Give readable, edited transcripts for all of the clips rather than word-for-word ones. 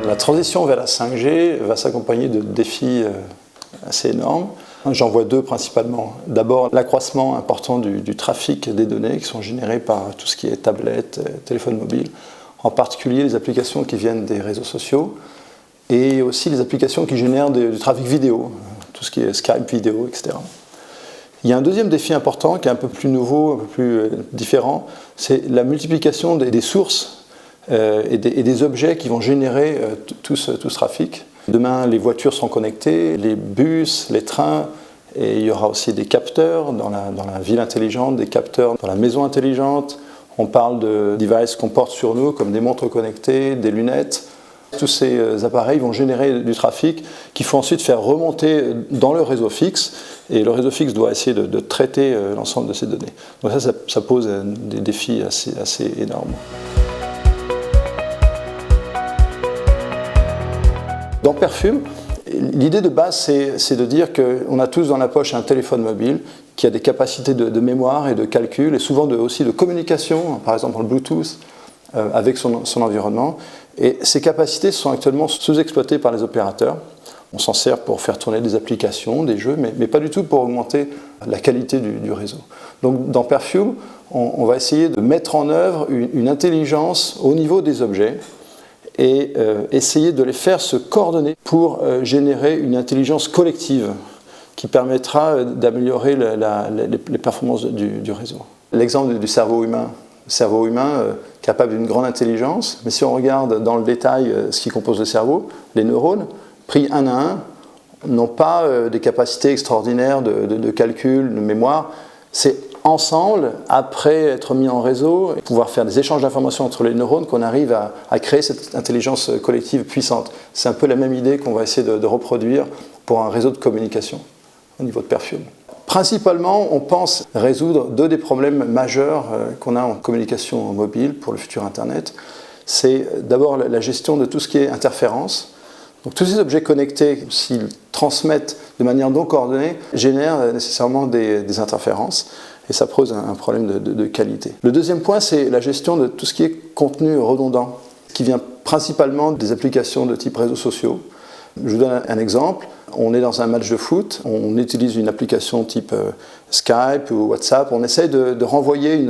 La transition vers la 5G va s'accompagner de défis assez énormes. J'en vois deux principalement. D'abord, l'accroissement important du trafic des données qui sont générées par tout ce qui est tablette, téléphone mobile, en particulier les applications qui viennent des réseaux sociaux et aussi les applications qui génèrent du trafic vidéo, tout ce qui est Skype vidéo, etc. Il y a un deuxième défi important qui est un peu plus nouveau, un peu plus différent, c'est la multiplication des sources et des objets qui vont générer tout ce trafic. Demain, les voitures seront connectées, les bus, les trains, et il y aura aussi des capteurs dans la ville intelligente, des capteurs dans la maison intelligente. On parle de devices qu'on porte sur nous, comme des montres connectées, des lunettes. Tous ces appareils vont générer du trafic qu'il faut ensuite faire remonter dans le réseau fixe, et le réseau fixe doit essayer de traiter l'ensemble de ces données. Donc ça pose des défis assez énormes. Dans Perfume, l'idée de base, c'est de dire qu'on a tous dans la poche un téléphone mobile qui a des capacités de mémoire et de calcul, et souvent aussi de communication, par exemple en Bluetooth, avec son environnement. Et ces capacités sont actuellement sous-exploitées par les opérateurs. On s'en sert pour faire tourner des applications, des jeux, mais pas du tout pour augmenter la qualité du réseau. Donc dans Perfume, on va essayer de mettre en œuvre une intelligence au niveau des objets, et essayer de les faire se coordonner pour générer une intelligence collective qui permettra d'améliorer les performances du réseau. L'exemple du cerveau humain. Le cerveau humain capable d'une grande intelligence, mais si on regarde dans le détail ce qui compose le cerveau, les neurones, pris un à un, n'ont pas des capacités extraordinaires de calcul, de mémoire. C'est ensemble, après être mis en réseau, et pouvoir faire des échanges d'informations entre les neurones, qu'on arrive à créer cette intelligence collective puissante. C'est un peu la même idée qu'on va essayer de reproduire pour un réseau de communication au niveau de Perfume. Principalement, on pense résoudre deux des problèmes majeurs qu'on a en communication mobile pour le futur Internet. C'est d'abord la gestion de tout ce qui est interférence. Donc tous ces objets connectés, s'ils transmettent de manière non coordonnée, génèrent nécessairement des interférences, et ça pose un problème de qualité. Le deuxième point, c'est la gestion de tout ce qui est contenu redondant, qui vient principalement des applications de type réseaux sociaux. Je vous donne un exemple. On est dans un match de foot, on utilise une application type Skype ou WhatsApp, on essaie de renvoyer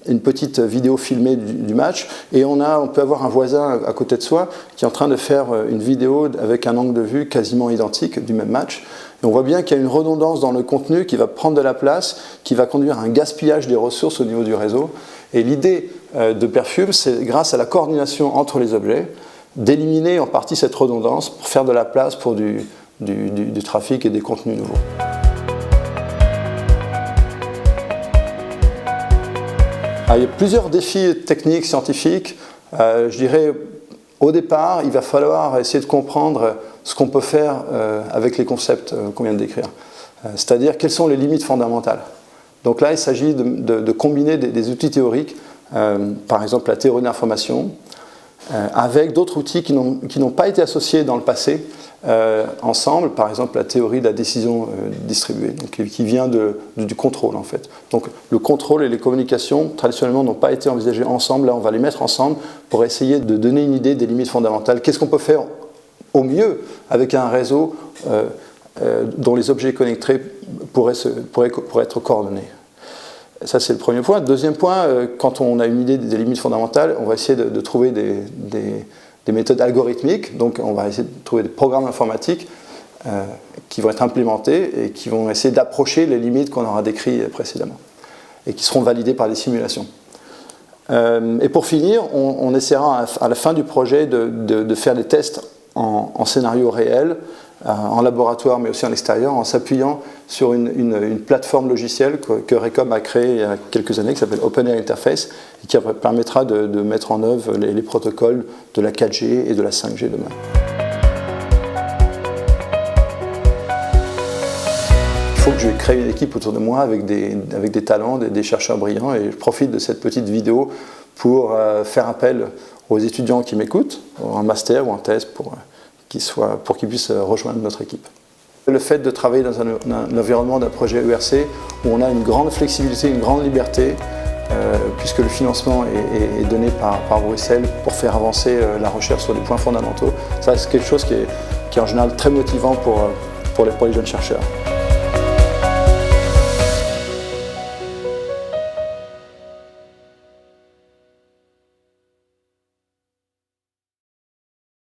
une petite vidéo filmée du match, et on peut avoir un voisin à côté de soi qui est en train de faire une vidéo avec un angle de vue quasiment identique du même match. Et on voit bien qu'il y a une redondance dans le contenu qui va prendre de la place, qui va conduire à un gaspillage des ressources au niveau du réseau. Et l'idée de Perfume, c'est grâce à la coordination entre les objets, d'éliminer en partie cette redondance pour faire de la place pour du trafic et des contenus nouveaux. Il y a plusieurs défis techniques, scientifiques. Je dirais, au départ, il va falloir essayer de comprendre ce qu'on peut faire avec les concepts qu'on vient de décrire. C'est-à-dire, quelles sont les limites fondamentales. Donc là, il s'agit de combiner des outils théoriques, par exemple la théorie de l'information, avec d'autres outils qui n'ont pas été associés dans le passé ensemble, par exemple la théorie de la décision distribuée, donc, qui vient du contrôle en fait. Donc le contrôle et les communications traditionnellement n'ont pas été envisagés ensemble, là on va les mettre ensemble pour essayer de donner une idée des limites fondamentales. Qu'est-ce qu'on peut faire au mieux avec un réseau dont les objets connectés pourraient être coordonnés. Ça, c'est le premier point. Deuxième point, quand on a une idée des limites fondamentales, on va essayer de trouver des méthodes algorithmiques. Donc, on va essayer de trouver des programmes informatiques qui vont être implémentés et qui vont essayer d'approcher les limites qu'on aura décrites précédemment et qui seront validées par des simulations. Et pour finir, on essaiera à la fin du projet de faire des tests en scénario réel, en laboratoire mais aussi en extérieur, en s'appuyant sur une plateforme logicielle que Recom a créée il y a quelques années, qui s'appelle Open Air Interface, et qui permettra de mettre en œuvre les protocoles de la 4G et de la 5G demain. Il faut que je crée une équipe autour de moi avec des talents, des chercheurs brillants, et je profite de cette petite vidéo pour faire appel aux étudiants qui m'écoutent, en master ou en thèse, pour qu'ils puissent rejoindre notre équipe. Le fait de travailler dans un environnement d'un projet ERC où on a une grande flexibilité, une grande liberté, puisque le financement est donné par Bruxelles pour faire avancer la recherche sur des points fondamentaux. Ça, c'est quelque chose qui est en général très motivant pour les jeunes chercheurs.